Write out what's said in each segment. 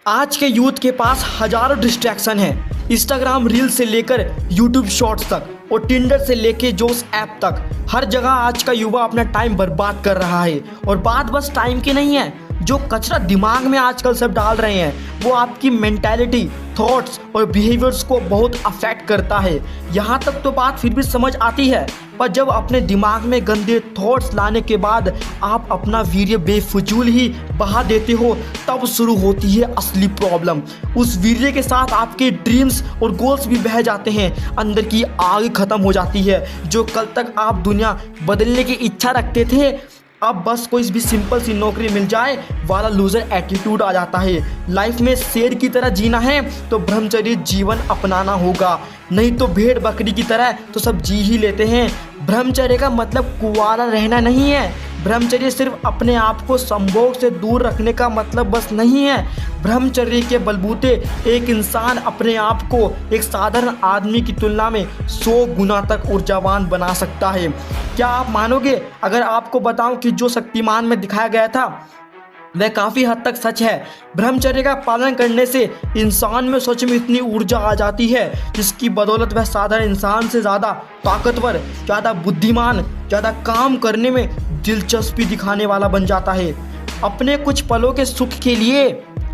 आज के यूथ के पास हजारों डिस्ट्रैक्शन है। इंस्टाग्राम रील्स से लेकर यूट्यूब शॉर्ट्स तक और टिंडर से लेकर जोश ऐप तक हर जगह आज का युवा अपना टाइम बर्बाद कर रहा है। और बात बस टाइम की नहीं है, जो कचरा दिमाग में आजकल सब डाल रहे हैं वो आपकी मेंटालिटी, थॉट्स और बिहेवियर्स को बहुत अफेक्ट करता है। यहाँ तक तो बात फिर भी समझ आती है, पर जब अपने दिमाग में गंदे थॉट्स लाने के बाद आप अपना वीर्य बेफजूल ही बहा देते हो, तब शुरू होती है असली प्रॉब्लम। उस वीर्य के साथ आपके ड्रीम्स और गोल्स भी बह जाते हैं, अंदर की आग खत्म हो जाती है। जो कल तक आप दुनिया बदलने की इच्छा रखते थे, अब बस कोई भी सिंपल सी नौकरी मिल जाए वाला लूजर एटीट्यूड आ जाता है। लाइफ में शेर की तरह जीना है तो ब्रह्मचर्य जीवन अपनाना होगा, नहीं तो भेड़ बकरी की तरह तो सब जी ही लेते हैं। ब्रह्मचर्य का मतलब कुंवारा रहना नहीं है। ब्रह्मचर्य सिर्फ अपने आप को संभोग से दूर रखने का मतलब बस नहीं है। ब्रह्मचर्य के बलबूते एक इंसान अपने आप को एक साधारण आदमी की तुलना में 100 गुना तक ऊर्जावान बना सकता है। क्या आप मानोगे अगर आपको बताऊं कि जो शक्तिमान में दिखाया गया था वह काफ़ी हद तक सच है। ब्रह्मचर्य का पालन करने से इंसान में सच में इतनी ऊर्जा आ जाती है जिसकी बदौलत वह साधारण इंसान से ज़्यादा ताकतवर, ज़्यादा बुद्धिमान, ज़्यादा काम करने में दिलचस्पी दिखाने वाला बन जाता है। अपने कुछ पलों के सुख के लिए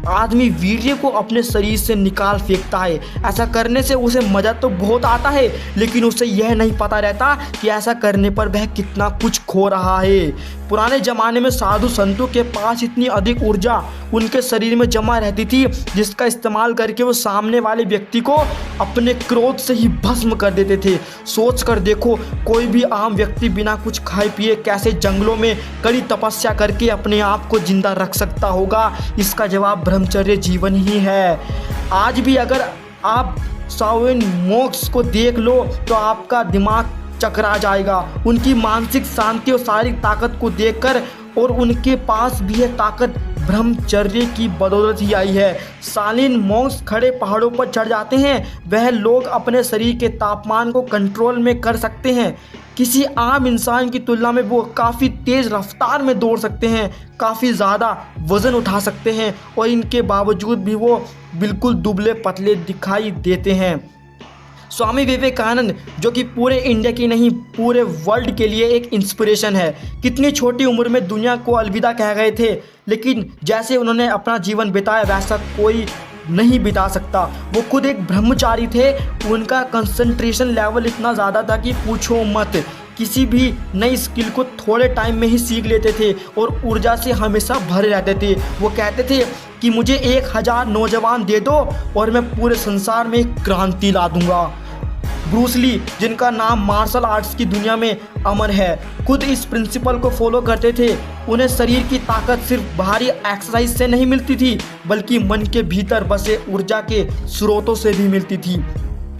आदमी वीर्य को अपने शरीर से निकाल फेंकता है। ऐसा करने से उसे मज़ा तो बहुत आता है, लेकिन उसे यह नहीं पता रहता कि ऐसा करने पर वह कितना कुछ खो रहा है। पुराने ज़माने में साधु संतों के पास इतनी अधिक ऊर्जा उनके शरीर में जमा रहती थी जिसका इस्तेमाल करके वो सामने वाले व्यक्ति को अपने क्रोध से ही भस्म कर देते थे। सोच कर देखो, कोई भी आम व्यक्ति बिना कुछ खाए पिए कैसे जंगलों में कड़ी तपस्या करके अपने आप को जिंदा रख सकता होगा? इसका जवाब ब्रह्मचर्य जीवन ही है। आज भी अगर आप सावन मोक्ष को देख लो तो आपका दिमाग चकरा जाएगा। उनकी मानसिक शांति और शारीरिक ताकत को देखकर, और उनके पास भी यह ताकत ब्रह्मचर्य की बदौलत ही आई है। शालीन मॉन्क्स खड़े पहाड़ों पर चढ़ जाते हैं। वह लोग अपने शरीर के तापमान को कंट्रोल में कर सकते हैं। किसी आम इंसान की तुलना में वो काफ़ी तेज़ रफ्तार में दौड़ सकते हैं, काफ़ी ज़्यादा वज़न उठा सकते हैं, और इनके बावजूद भी वो बिल्कुल दुबले पतले दिखाई देते हैं। स्वामी विवेकानंद, जो कि पूरे इंडिया की नहीं पूरे वर्ल्ड के लिए एक इंस्पिरेशन है, कितनी छोटी उम्र में दुनिया को अलविदा कह गए थे, लेकिन जैसे उन्होंने अपना जीवन बिताया वैसा कोई नहीं बिता सकता। वो खुद एक ब्रह्मचारी थे। उनका कंसंट्रेशन लेवल इतना ज़्यादा था कि पूछो मत। किसी भी नई स्किल को थोड़े टाइम में ही सीख लेते थे और ऊर्जा से हमेशा भरे रहते थे। वो कहते थे कि मुझे 1000 नौजवान दे दो और मैं पूरे संसार में एक क्रांति ला दूंगा। ब्रूस ली, जिनका नाम मार्शल आर्ट्स की दुनिया में अमर है, खुद इस प्रिंसिपल को फॉलो करते थे। उन्हें शरीर की ताकत सिर्फ बाहरी एक्सरसाइज से नहीं मिलती थी, बल्कि मन के भीतर बसे ऊर्जा के स्रोतों से भी मिलती थी।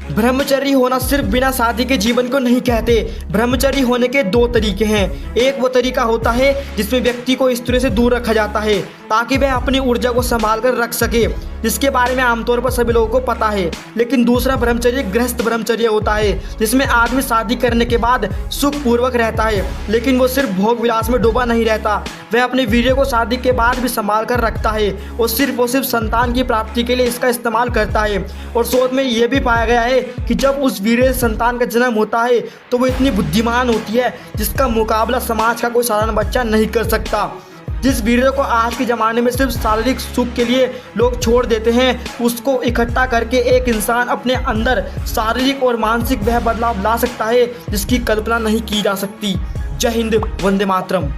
ब्रह्मचर्य होना सिर्फ बिना शादी के जीवन को नहीं कहते। ब्रह्मचर्य होने के 2 तरीके हैं। एक वो तरीका होता है जिसमें व्यक्ति को स्त्री से दूर रखा जाता है ताकि वह अपनी ऊर्जा को संभाल कर रख सके, जिसके बारे में आमतौर पर सभी लोगों को पता है। लेकिन दूसरा ब्रह्मचर्य गृहस्थ ब्रह्मचर्य होता है, जिसमें आदमी शादी करने के बाद सुखपूर्वक रहता है, लेकिन वो सिर्फ भोग विलास में डूबा नहीं रहता। वह अपने वीर्य को शादी के बाद भी संभाल कर रखता है और सिर्फ संतान की प्राप्ति के लिए इसका इस्तेमाल करता है। और शोध में यह भी पाया गया है कि जब उस वीर्य संतान का जन्म होता है तो वो इतनी बुद्धिमान होती है जिसका मुकाबला समाज का कोई साधारण बच्चा नहीं कर सकता। जिस वीर्य को आज के ज़माने में सिर्फ शारीरिक सुख के लिए लोग छोड़ देते हैं, उसको इकट्ठा करके एक इंसान अपने अंदर शारीरिक और मानसिक वह बदलाव ला सकता है जिसकी कल्पना नहीं की जा सकती। जय हिंद, वंदे मातरम।